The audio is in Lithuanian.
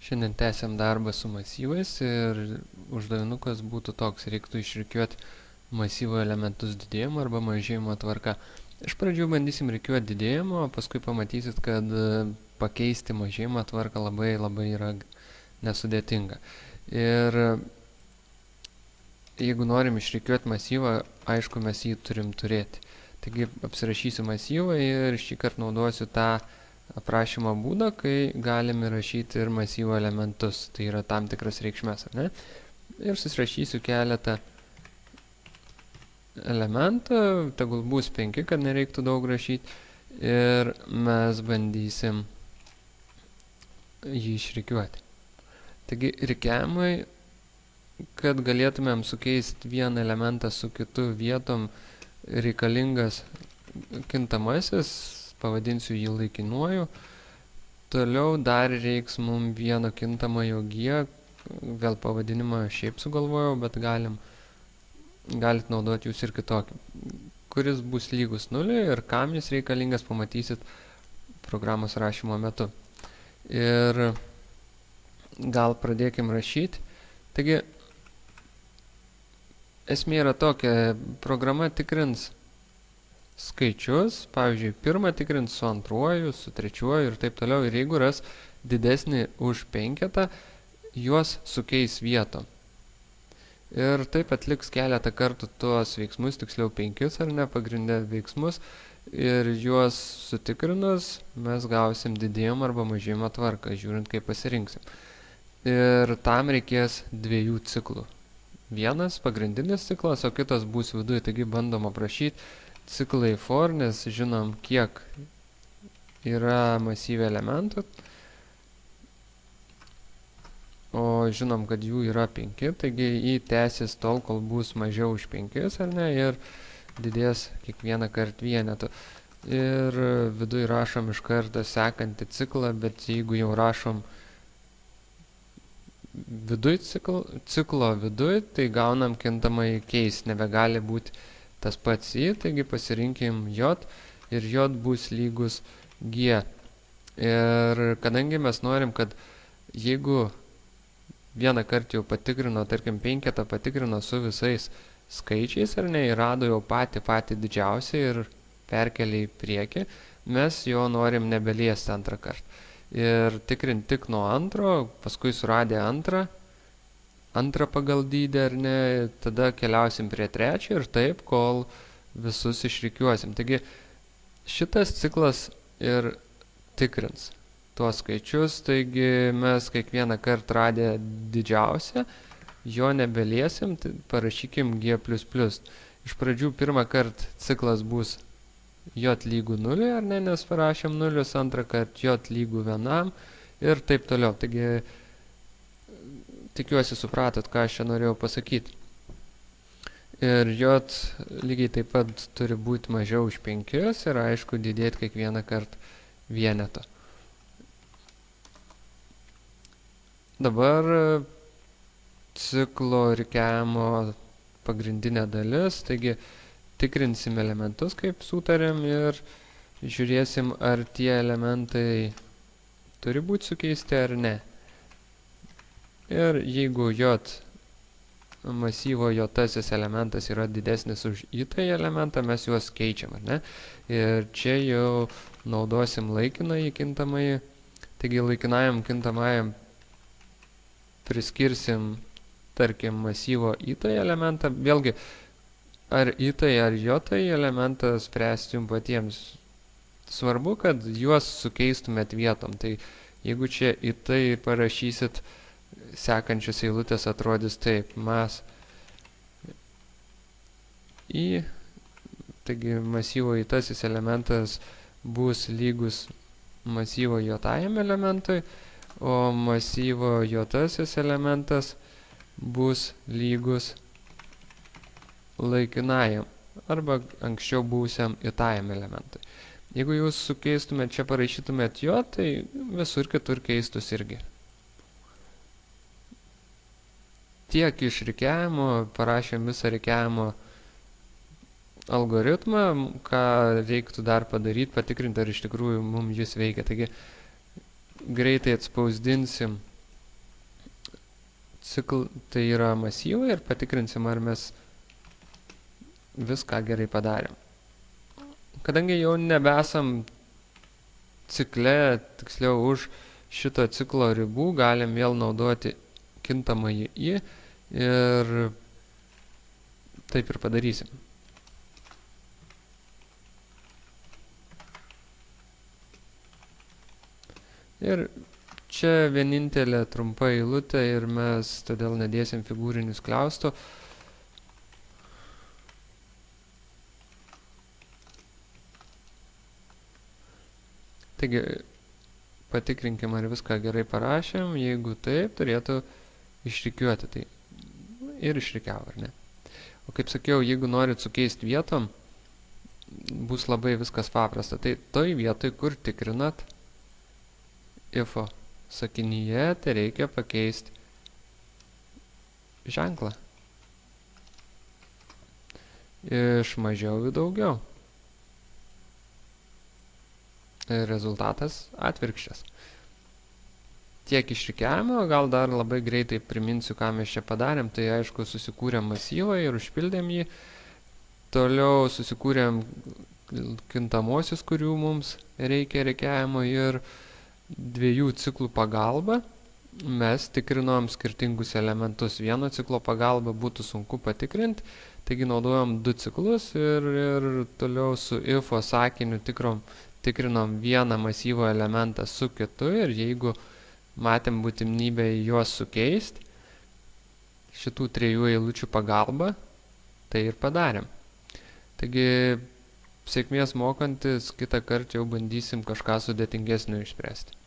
Šiandien tęsiam darbą su masyvais ir uždavinukas būtų toks, reiktų išrikiuoti masyvo elementus didėjimo arba mažėjimo tvarka. Iš pradžių bandysim rikiuoti didėjimo, o paskui pamatysit, kad pakeisti mažėjimo tvarką labai yra nesudėtinga. Ir jeigu norim išrikiuoti masyvą, aišku, mes jį turim turėti. Taigi apsirašysiu masyvą ir šį kartą naudosiu tą aprašymo būdą, kai galime rašyti ir masyvo elementus, tai yra tam tikras reikšmes, ar ne? Ir susirašysiu keletą elementą, tegul bus 5, kad nereiktų daug rašyti, ir mes bandysim jį išrikiuoti. Taigi rikiavimai, kad galėtumėm sukeisti vieną elementą su kitu vietom, reikalingas kintamasis, pavadinsiu jį laikinuoju. Toliau dar reiks mums vieno kintamojo g, vėl pavadinimą šiaip sugalvojau, bet galit naudoti jūs ir kitokį, kuris bus lygus 0 ir kam jis reikalingas, pamatysit programos rašymo metu. Ir gal pradėkim rašyti. Taigi, esmė yra tokia, programa tikrins skaičius, pavyzdžiui, pirmą tikrins su antruoju, su trečiuoju ir taip toliau, ir jeigu ras didesnį už 5, juos sukeis vietom. Ir taip atliks keletą kartų tuos veiksmus, tiksliau 5 ar ne, pagrindę veiksmus, ir juos sutikrinus mes gausim didėjimo arba mažėjimo tvarką, žiūrint kaip pasirinksim. Ir tam reikės 2 ciklų. Vienas pagrindinis ciklas, o kitas bus viduje, taigi bandom aprašyti ciklai for, nes žinom, kiek yra masyve elementų, o žinom, kad jų yra 5, taigi jį tęsis tol, kol bus mažiau už 5, ar ne, ir didės kiekvieną kartą vienetu. Ir viduje rašom iš karto sekantį ciklą, bet jeigu jau rašom ciklo viduj, tai gaunam kintamai keis, nebegali būti tas pats i, taigi pasirinkim j ir j bus lygus g. Ir kadangi mes norim, kad jeigu vieną kartą jau patikrino, tarkim 5 patikrino su visais skaičiais, ar ne, ir rado jau patį didžiausią ir perkelė į priekį, mes jo norim nebeliesti antrą kartą. Ir tikrint tik nuo antro, paskui suradę antrą pagal dydį, ar ne, tada keliausim prie trečio ir taip, kol visus išrikiuosim. Taigi šitas ciklas ir tikrins tuos skaičius, taigi mes kiekvieną kartą radę didžiausią, jo nebeliesim, tai parašykim g++. Iš pradžių pirmą kartą ciklas bus j lygų 0, ar ne, nes parašėm 0, antrą kartą j lygų 1 ir taip toliau. Taigi tikiuosi supratot, ką aš čia norėjau pasakyti. Ir j lygiai taip pat turi būti mažiau už 5 ir aišku didėti kiekvieną kartą vienetą. Dabar ciklo rikiavimo pagrindinė dalis, taigi tikrinsim elementus, kaip sutarėm, ir žiūrėsim, ar tie elementai turi būti sukeisti ar ne. Ir jeigu j masyvo j-tasis elementas yra didesnis už i-tai elementą, mes juos keičiam, ar ne? Ir čia jau naudosim laikinąjį kintamąjį. Taigi laikinajam kintamajam priskirsim, tarkim, masyvo i-tai elementą. Vėlgi, ar i-tai ar j-tai elementą spręsti jums patiems. Svarbu, kad juos sukeistumėt vietom. Tai jeigu čia i-tai parašysit, sekančios eilutės atrodys taip. Mas i, taigi masyvo i-tasis elementas bus lygus masyvo j-tajam elementui, o masyvo j-tasis elementas bus lygus laikinajam arba anksčiau buvusiam i-tajam elementui. Jeigu jūs sukeistumėt, čia parašytumėt j, tai visur kitur keistus irgi. Tiek iš rikiavimo, parašėm visą rikiavimo algoritmą, ką reiktų dar padaryti, patikrinti, ar iš tikrųjų mums jis veikia. Taigi greitai atspausdinsim tai yra masyvai ir patikrinsim, ar mes viską gerai padarėm. Kadangi jau nebesam cikle, tiksliau už šito ciklo ribų, galim vėl naudoti kintamąjį i ir taip ir padarysim. Ir čia vienintelė trumpa eilutė ir mes todėl nedėsim figūrinių skliaustų. Taigi, patikrinkim, ar viską gerai parašėm. Jeigu taip, turėtų išrikiuoti tai. Ir išrikiavo, ar ne? O kaip sakiau, jeigu norit sukeisti vietom, bus labai viskas paprasta. Tai toj vietoj, kur tikrinat, ifo sakinyje, tai reikia pakeisti ženklą. Iš mažiau į daugiau. Ir rezultatas atvirkščias. Tiek išrikiavimo, gal dar labai greitai priminsiu, ką mes čia padarėm. Tai aišku, susikūrėm masyvą ir užpildėm jį. Toliau susikūrėm kintamosius, kurių mums reikia rikiavimo, ir dviejų ciklų pagalba mes tikrinom skirtingus elementus. Vieno ciklo pagalba būtų sunku patikrinti, taigi naudojom du ciklus ir toliau su ifo sakiniu tikrinom vieną masyvo elementą su kitu, ir jeigu matėm būtinybę juos sukeisti šitų trijų eilučių pagalba, tai ir padarėm. Taigi, sėkmės mokantis, kitą kartą jau bandysim kažką sudėtingesnio išspręsti.